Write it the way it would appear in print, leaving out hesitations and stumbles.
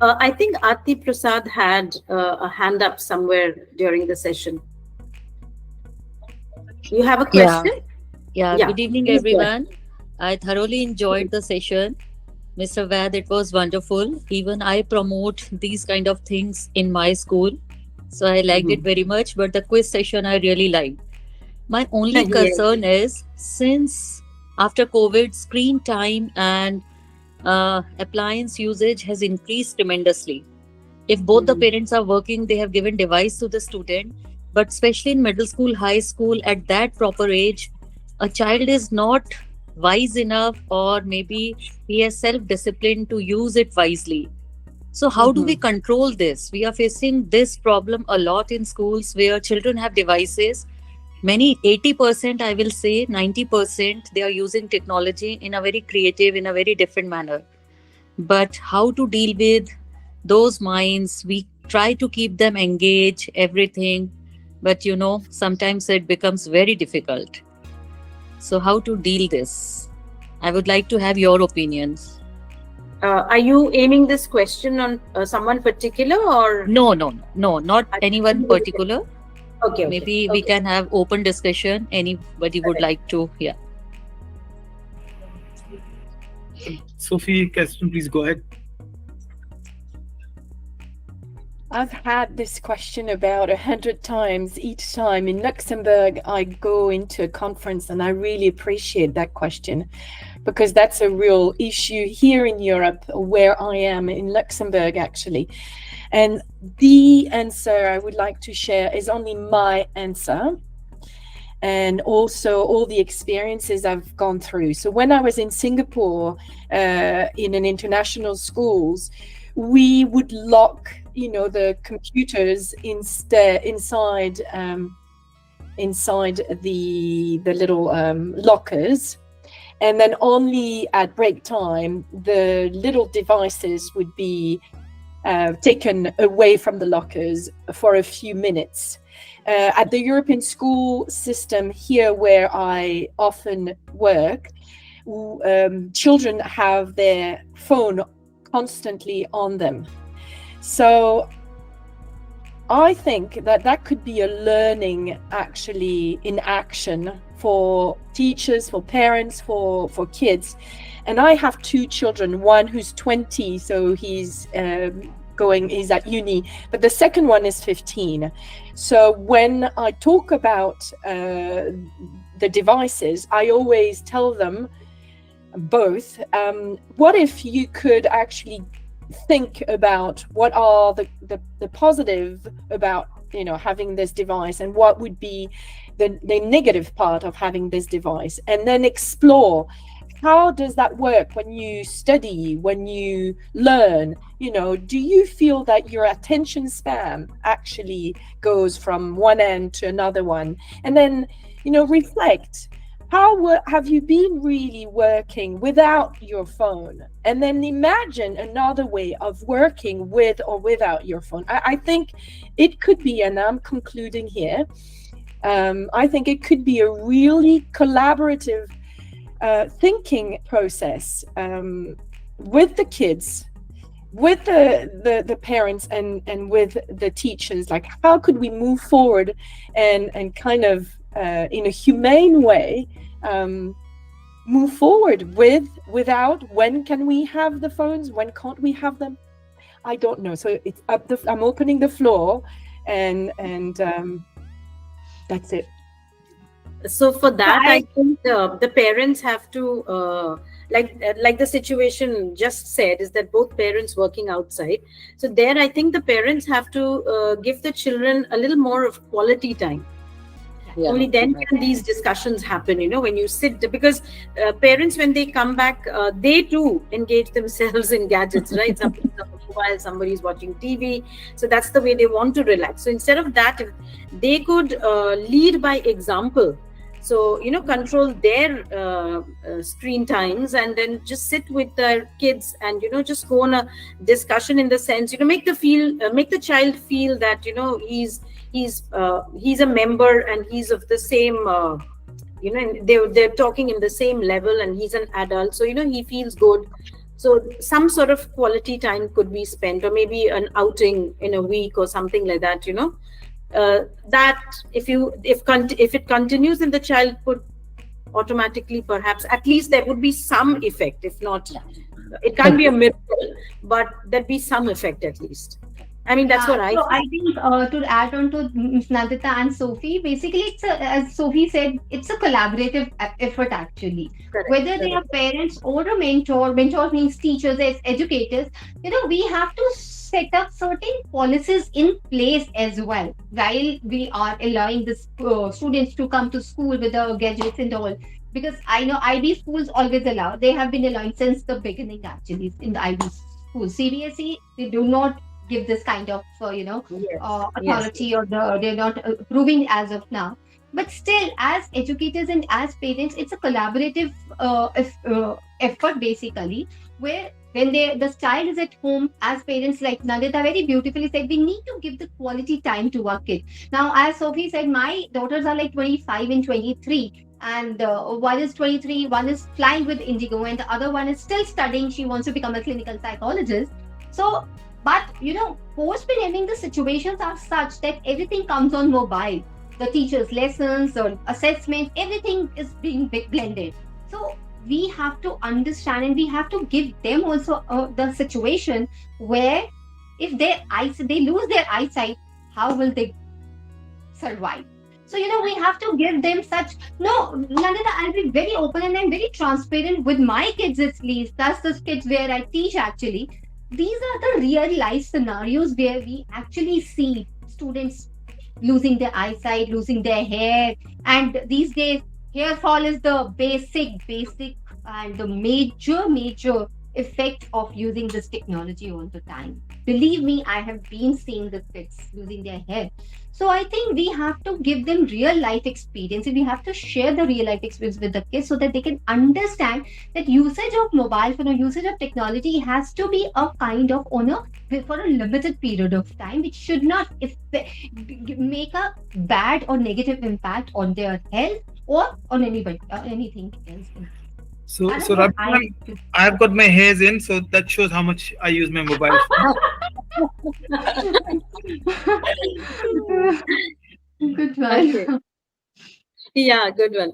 I think Aarti Prasad had a hand up somewhere during the session. You have a Yeah, question? yeah. Yeah, Good evening, please go ahead. everyone. I thoroughly enjoyed the session. Mr. Vaid, it was wonderful. Even I promote these kind of things in my school. So I liked it Mhm. very much. But the quiz session I really liked. My only Yes. concern is since after COVID, screen time and appliance usage has increased tremendously. If both the Mhm. parents are working, they have given device to the student, but especially in middle school, high school, at that proper age, a child is not wise enough, or maybe he has self discipline to use it wisely. So how do we Mhm. control this? We are facing this problem a lot in schools where children have devices. Many 80%, I will say 90%, they are using technology in a very creative, in a very different manner. But how to deal with those minds? We try to keep them engaged, everything, but sometimes it becomes very difficult. So how to deal this? I would like to have your opinions. Are you aiming this question on someone particular or? No, no, no, no, not anyone particular. Okay, okay, Maybe we okay. can have open discussion. Anybody would Correct. like to? Yeah. Sophie, question, please go ahead. I've had this question about 100 times. Each time in Luxembourg, I go into a conference, and I really appreciate that question because that's a real issue here in Europe, where I am in Luxembourg, actually. And the answer I would like to share is only my answer, and also all the experiences I've gone through. So when I was in Singapore, in an international schools, we would lock, the computers inside the little lockers, and then only at break time the little devices would be taken away from the lockers for a few minutes. At the European school system here, where I often work, children have their phone constantly on them. So I think that could be a learning, actually, in action for teachers, for parents, for kids. And I have two children, one who's 20, so he's at uni, but the second one is 15. So when I talk about the devices, I always tell them both, what if you could actually think about what are the positive about having this device, and what would be the negative part of having this device, and then explore how does that work when you study, when you learn. Do you feel that your attention span actually goes from one end to another one? And then reflect, how have you been really working without your phone? And then imagine another way of working with or without your phone. I think it could be, and I'm concluding here, I think it could be a really collaborative thinking process with the kids, with the parents, and with the teachers. Like, how could we move forward and kind of in a humane way move forward without? When can we have the phones? When can't we have them? I don't know. So it's I'm opening the floor, and that's it. So for that, I think the parents have to, like the situation just said, is that both parents working outside. So there, I think the parents have to give the children a little more of quality time. Yeah. Only then Right. can these discussions happen, when you sit, because parents, when they come back, they too engage themselves in gadgets, right? Somebody's on the mobile, somebody's watching TV. So that's the way they want to relax. So instead of that, if they could lead by example, so control their screen times, and then just sit with their kids, and just go on a discussion, in the sense, make the child feel that he's a member, and he's of the same and they're talking in the same level, and he's an adult, so he feels good. So some sort of quality time could be spent, or maybe an outing in a week or something like that, that if it continues, then the child could automatically, perhaps, at least there would be some effect. If not, it can't be a miracle, but there'd be some effect at least. I mean, that's what I So feel. I think to add on to Ms. Nandita and Sophie, basically as Sophie said, it's a collaborative effort actually. Correct, Whether they are correct. parents or a mentor, mentor means teachers, as educators, we have to set up certain policies in place as well while we are allowing the students to come to school with the gadgets and all. Because I know IB schools always allow, they have been allowing since the beginning actually in the IB schools. CBSE, they do not give this kind of Yes, authority, or they're not approving as of now. But still, as educators and as parents, it's a collaborative effort basically, where when the child is at home, as parents, like Nandita very beautifully said, we need to give the quality time to our kid. Now, as Sophie said, my daughters are like 25 and 23, and one is 23, one is flying with Indigo, and the other one is still studying. She wants to become a clinical psychologist. So, but post-pandemic, the situations are such that everything comes on mobile. The teachers' lessons or assessment, everything is being blended. So we have to understand, and we have to give them also the situation where if they lose their eyesight, how will they survive? So we have to give them such. No, Nandita, I'll be very open and I'm very transparent with my kids at least. That's the kids where I teach actually. These are the real life scenarios where we actually see students losing their eyesight, losing their hair, and these days hair fall is the basic and the major effect of using this technology all the time. Believe me, I have been seeing the kids losing their hair. So I think we have to give them real life experience, and we have to share the real life experience with the kids so that they can understand that usage of mobile phone or usage of technology has to be a kind of for a limited period of time, which should not make a bad or negative impact on their health or on anybody anything else. So, That's so what Rabiaah, I've got my hairs in, so that shows how much I use my mobile phone. Good one. Okay. Yeah, good one.